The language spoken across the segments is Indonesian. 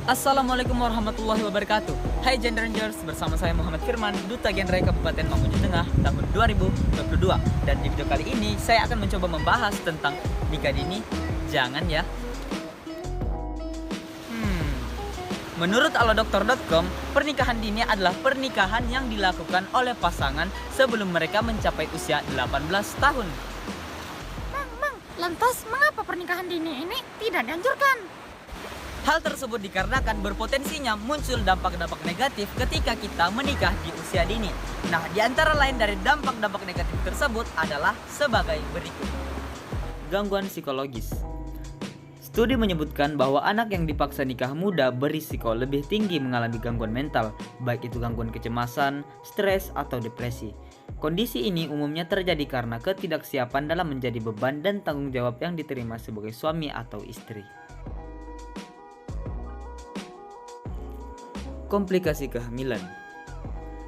Assalamualaikum warahmatullahi wabarakatuh. Hai Gender Rangers, bersama saya Muhammad Firman, Duta Genre Kabupaten Mamuju Tengah tahun 2022. Dan di video kali ini saya akan mencoba membahas tentang nikah dini. Jangan ya. Menurut alodoktor.com, pernikahan dini adalah pernikahan yang dilakukan oleh pasangan sebelum mereka mencapai usia 18 tahun. Lantas mengapa pernikahan dini ini tidak dianjurkan? Hal tersebut dikarenakan berpotensinya muncul dampak-dampak negatif ketika kita menikah di usia dini. Nah, di antara lain dari dampak-dampak negatif tersebut adalah sebagai berikut. Gangguan psikologis. Studi menyebutkan bahwa anak yang dipaksa nikah muda berisiko lebih tinggi mengalami gangguan mental, baik itu gangguan kecemasan, stres, atau depresi. Kondisi ini umumnya terjadi karena ketidaksiapan dalam menjadi beban dan tanggung jawab yang diterima sebagai suami atau istri. Komplikasi kehamilan.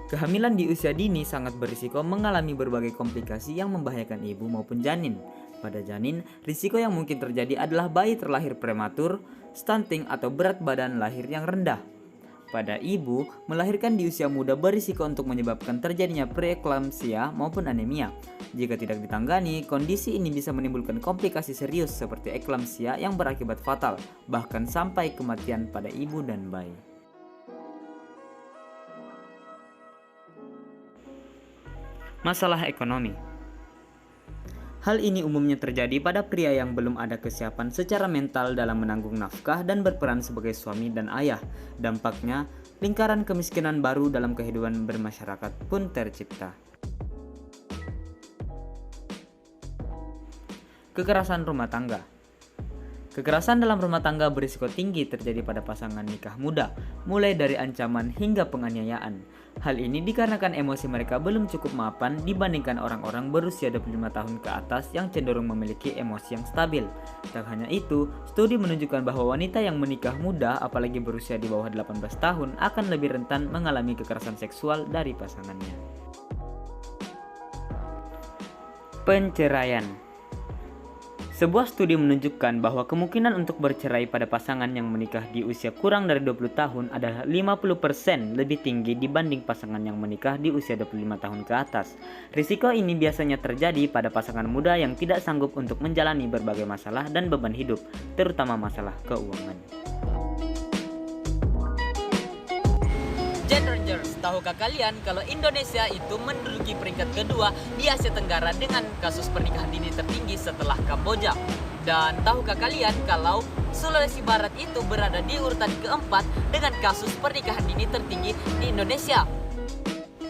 Kehamilan di usia dini sangat berisiko mengalami berbagai komplikasi yang membahayakan ibu maupun janin. Pada janin, risiko yang mungkin terjadi adalah bayi terlahir prematur, stunting atau berat badan lahir yang rendah. Pada ibu, melahirkan di usia muda berisiko untuk menyebabkan terjadinya preeklamsia maupun anemia. Jika tidak ditangani, kondisi ini bisa menimbulkan komplikasi serius seperti eklamsia yang berakibat fatal, bahkan sampai kematian pada ibu dan bayi. Masalah ekonomi. Hal ini umumnya terjadi pada pria yang belum ada kesiapan secara mental dalam menanggung nafkah dan berperan sebagai suami dan ayah. Dampaknya, lingkaran kemiskinan baru dalam kehidupan bermasyarakat pun tercipta. Kekerasan rumah tangga. Kekerasan dalam rumah tangga berisiko tinggi terjadi pada pasangan nikah muda, mulai dari ancaman hingga penganiayaan. Hal ini dikarenakan emosi mereka belum cukup mapan dibandingkan orang-orang berusia 25 tahun ke atas yang cenderung memiliki emosi yang stabil. Tak hanya itu, studi menunjukkan bahwa wanita yang menikah muda, apalagi berusia di bawah 18 tahun, akan lebih rentan mengalami kekerasan seksual dari pasangannya. Penceraian. Sebuah studi menunjukkan bahwa kemungkinan untuk bercerai pada pasangan yang menikah di usia kurang dari 20 tahun adalah 50% lebih tinggi dibanding pasangan yang menikah di usia 25 tahun ke atas. Risiko ini biasanya terjadi pada pasangan muda yang tidak sanggup untuk menjalani berbagai masalah dan beban hidup, terutama masalah keuangan. Gender Rangers, tahukah kalian kalau Indonesia itu menduduki peringkat kedua di Asia Tenggara dengan kasus pernikahan dini tertinggi setelah Kamboja? Dan tahukah kalian kalau Sulawesi Barat itu berada di urutan keempat dengan kasus pernikahan dini tertinggi di Indonesia?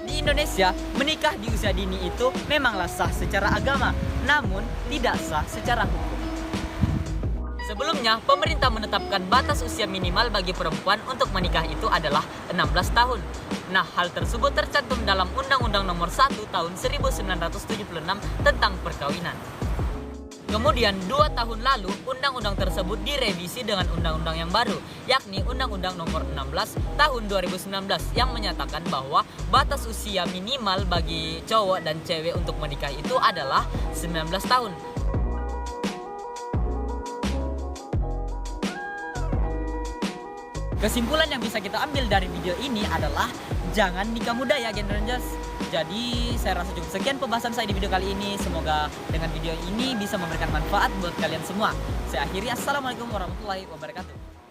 Di Indonesia, menikah di usia dini itu memanglah sah secara agama, namun tidak sah secara hukum. Sebelumnya, pemerintah menetapkan batas usia minimal bagi perempuan untuk menikah itu adalah 16 tahun. Nah, hal tersebut tercantum dalam Undang-Undang Nomor 1 Tahun 1976 tentang perkawinan. Kemudian, 2 tahun lalu, undang-undang tersebut direvisi dengan undang-undang yang baru, yakni Undang-Undang Nomor 16 Tahun 2019 yang menyatakan bahwa batas usia minimal bagi cowok dan cewek untuk menikah itu adalah 19 tahun. Kesimpulan yang bisa kita ambil dari video ini adalah jangan nikah muda ya Gender Rangers. Jadi saya rasa cukup sekian pembahasan saya di video kali ini. Semoga dengan video ini bisa memberikan manfaat buat kalian semua. Saya akhiri, assalamualaikum warahmatullahi wabarakatuh.